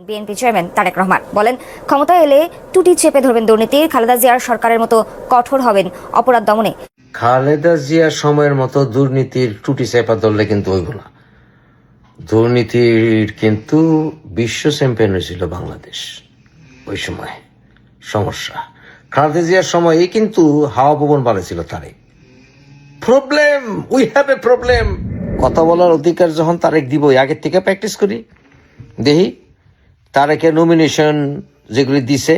BNP chairman Tarique Rahman বলেন, ক্ষমতায় এলে টুটি চেপে ধরবেন দুর্নীতির, খালেদা জিয়ার সরকারের মতো কঠোর হবেন অপরাধ দমনে। খালেদা জিয়ার সময়ের মতো দুর্নীতির টুটি চেপা ধরলে কিন্তু হইব না। দুর্নীতির কিন্তু বিশ্ব চ্যাম্পিয়ন হয়েছিল বাংলাদেশ ওই সময়। সমস্যা খালেদা জিয়ার সময়ই কিন্তু হাওয়া ভবন বাড়েছিল Tarique. Problem, we have a problem. কথা বলার অধিকার যখন তারেক দিব, আগের থেকে প্র্যাকটিস করি, দেখি তারেকের নমিনেশন যেগুলি দিছে,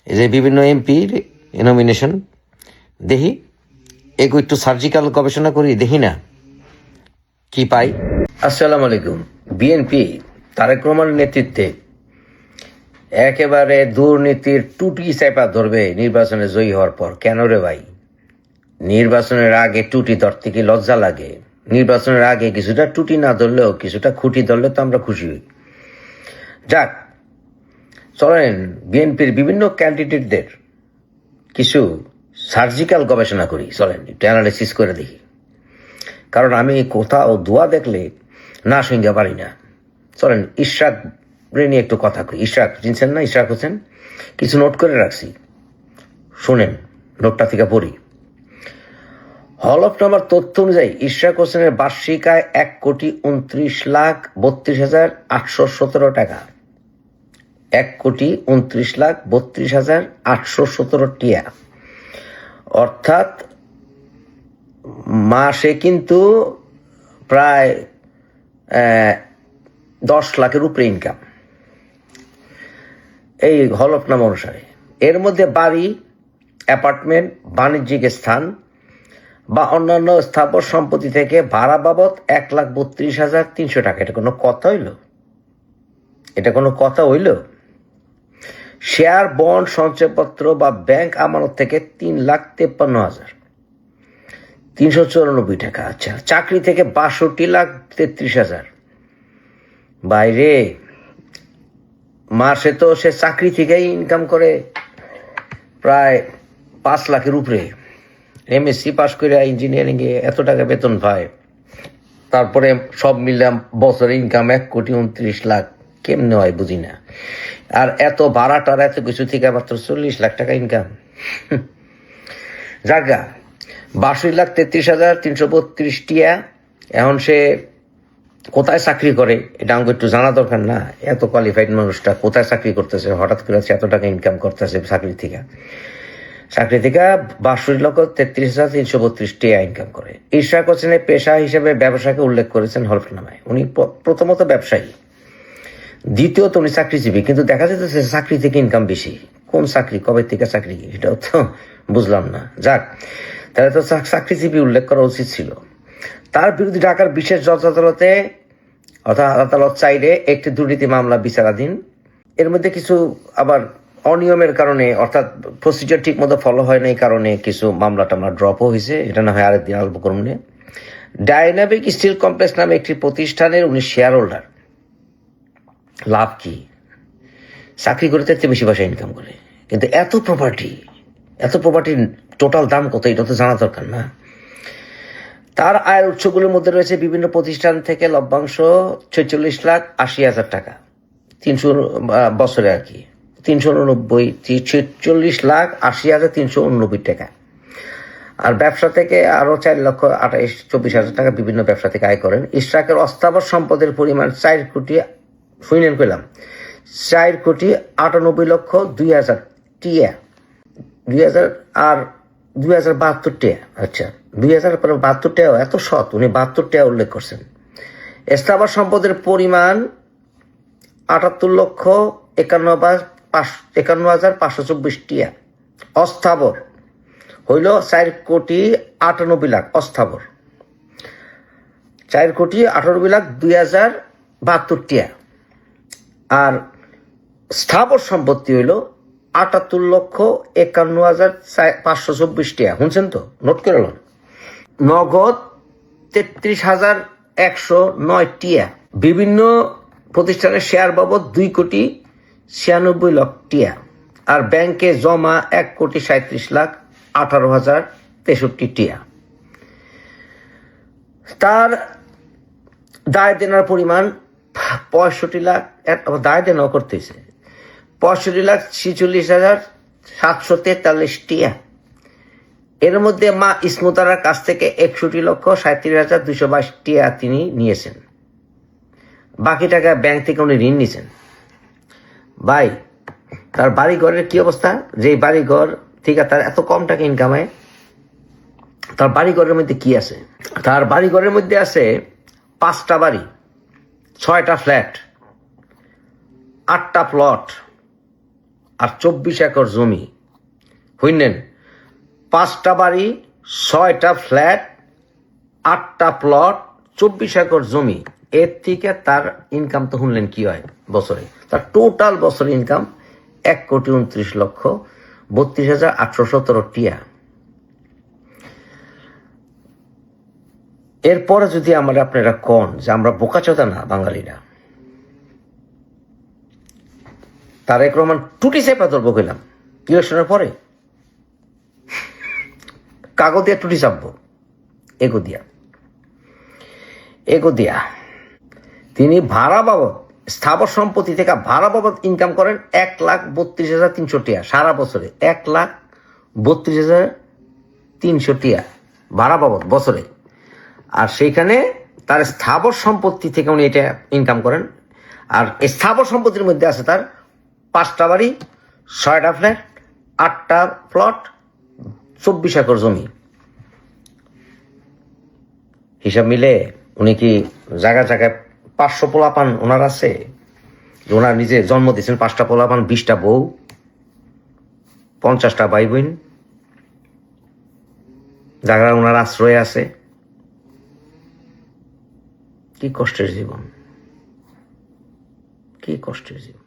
এই যে বিভিন্ন এমপির নমিনেশন, দেখি এগুলো একটু সার্জিক্যাল গবেষণা করি, দেখি না কি পাই। আসসালামু আলাইকুম। বিএনপি তারেক রহমানের নেতৃত্বে একেবারে দুর্নীতির টুটি চেপা ধরবে নির্বাচনে জয়ী হওয়ার পর। কেন রে ভাই? নির্বাচনের আগে টুটি ধরতে কি লজ্জা লাগে? নির্বাচনের আগে কিছুটা টুটি না ধরলেও কিছুটা খুঁটি ধরলে তো আমরা খুশি হই। যাক, চলেন বিএনপির বিভিন্ন ক্যান্ডিডেটদের কিছু সার্জিক্যাল গবেষণা করি, চলেন একটু অ্যানালাইসিস করে দেখি। কারণ আমি কোথাও দোয়া দেখলে না সঙ্গে পারি না। চলেন ইশরাক নিয়ে একটু কথা কই। ইশরাক চিনছেন না? ইশরাক হোসেন। কিছু নোট করে রাখছি, শোনেন, নোটটা থেকে পড়ি। হলফনামার তথ্য অনুযায়ী ইশরাক হোসেনের বার্ষিক আয় 1,29,32,817 টাকা। 1,29,32,817 টিয়া, অর্থাৎ মাসে কিন্তু প্রায় 10 লাখের উপরে ইনকাম এই হলফনামা অনুসারে। এর মধ্যে বাড়ি, অ্যাপার্টমেন্ট, বাণিজ্যিক স্থান বা অন্যান্য স্থাবর সম্পত্তি থেকে ভাড়া বাবদ 1,32,300 টাকা। এটা কোনো কথা হইল? এটা কোনো কথা হইল? শেয়ার, বন্ড, সঞ্চয়পত্র বা ব্যাংক আমানত থেকে 3,53,394 টাকা। আচ্ছা, চাকরি থেকে 62,33,000। বাইরে মাসে তো সে চাকরি থেকেই ইনকাম করে প্রায় 5 লাখের উপরে। এমএসসি পাস করে ইঞ্জিনিয়ারিং এ এত টাকা বেতন পায়, তারপরে সব মিললাম বছরে ইনকাম 1,29,00,000। কেমনে হয় বুঝি না। আর এত ভাড়াটার এত কিছু থেকে মাত্র 40 লাখ টাকা ইনকাম। জায়গা 62,33,332 টিয়া। এখন সে কোথায় চাকরি করে এটা আমাকে একটু জানা দরকার না? এত কোয়ালিফাইড মানুষটা কোথায় চাকরি করতেছে, হঠাৎ করে এত টাকা ইনকাম করতেছে চাকরি থেকে? 62,33,332 টিয়া ইনকাম করে। ইশরাক হোসেনের পেশা হিসেবে ব্যবসাকে উল্লেখ করেছেন হলফনামায়। উনি প্রথমত ব্যবসায়ী, দ্বিতীয়ত উনি চাকরিজীবী, কিন্তু দেখা যেতেছে চাকরি থেকে ইনকাম বেশি। কোন চাকরি, কবে থেকে চাকরি, এটাও তো বুঝলাম না। যাক, তাহলে তো চাকরিজীবী উল্লেখ করা উচিত ছিল। তার বিরুদ্ধে ঢাকার বিশেষ জজ আদালতে অর্থাৎ আদালত চাইলে একটি দুর্নীতি মামলা বিচারাধীন। এর মধ্যে কিছু আবার অনিয়মের কারণে, অর্থাৎ প্রসিজার ঠিক মতো ফলো হয় না, এই কারণে কিছু মামলা টামলা ড্রপও হয়েছে। এটা না হয় আরেকদিন আলোচনা করুন। ডায়নামিক স্টিল কমপ্লেক্স নামে একটি প্রতিষ্ঠানের উনি শেয়ার হোল্ডার। লাভ কি? চাকরি করে তার বেশি পয়সা ইনকাম করে, কিন্তু এত প্রপার্টির টোটাল দাম কত এটা তো জানা দরকার না? তার আয়ের উৎসগুলোর মধ্যে রয়েছে বিভিন্ন প্রতিষ্ঠান থেকে লভ্যাংশ 46,80,000 টাকা, 300 বছরে আর কি, 46,80,389 টাকা। আর ব্যবসা থেকে আরো 4,24,000 টাকা বিভিন্ন ব্যবসা থেকে আয় করেন। ইশরাকের অস্থাবর সম্পদের পরিমাণ 4,98,02,000 টিয়া, 2000 আর 2072 টিয়া। আচ্ছা, 2072 টিয়া এত সৎ, উনি 72 টিয়া উল্লেখ করছেন। স্থাবর সম্পদের পরিমাণ 78,51,524 টিয়া। অস্থাবর হইল 4,98,00,000 অস্থাবর, 4,98,02,072 টিয়া। আর স্থাবর সম্পত্তি হইল 78,51,524 টিয়া। শুনছেন তো? নোট করে নেন। নগদ 33,109 টিয়া। বিভিন্ন প্রতিষ্ঠানের শেয়ার বাবদ 2,96,00,000 টিয়া। আর ব্যাংকে জমা 1,37,18,063 টিয়া। তার দায় দেনার পরিমাণ 65 লাখ দায় দেন করতেছে 65,46,743 টিয়া। এর মধ্যে মা ইসমুতারার কাছ থেকে 61,37,222 টিয়া তিনি নিয়েছেন, বাকি টাকা ব্যাংক থেকে উনি ঋণ নিয়েছেন। ভাই, তার বাড়ি ঘরের কি অবস্থা? যে বাড়ি ঘর থেকে তার এত কম টাকা ইনকাম হয়, তার বাড়ি ঘরের মধ্যে কি আছে? তার বাড়ি ঘরের মধ্যে আছে 5টা বাড়ি, 6টা ফ্ল্যাট, 8টা প্লট আর 24 একর জমি। হইলেন 5টা বাড়ি, 6টা ফ্ল্যাট, 8টা প্লট, 24 একর জমি। এর থেকে তার ইনকাম তো শুনলেন কি হয় বছরে? তার টোটাল বছর ইনকাম 1,29,32,817 টিয়া। এরপরে যদি আমরা আপনারা কন যে আমরা বোকাচোদা না বাঙালিরা, তারেক রহমান টুটি চেপা ধরবো গেলাম ইলেকশনের পরে, কাগজ দিয়ে টুটি চাপবো, এগো দিয়া তিনি ভাড়া বাবদ, স্থাবর সম্পত্তি থেকে ভাড়া বাবদ ইনকাম করেন 1,32,300 টিয়া সারা বছরে। 1,32,300 টিয়া ভাড়া বাবদ বছরে। আর সেইখানে তার স্থাবর সম্পত্তি থেকে উনি এটা ইনকাম করেন। আর স্থাবর সম্পত্তির মধ্যে আছে তার 5টা বাড়ি, 6টা ফ্ল্যাট, 8টা প্লট, 24 একর জমি। হিসাব মিলে উনি কি জায়গায় জায়গায় 500 পোলাপান ওনার আছে? ওনার নিজে জন্ম দিয়েছেন 5টা পোলাপান, 20টা বউ, 50টা ভাই বোন, জায়গা ওনার আশ্রয় আছে। কি কষ্টের জীবন, কি কষ্টের জীবন।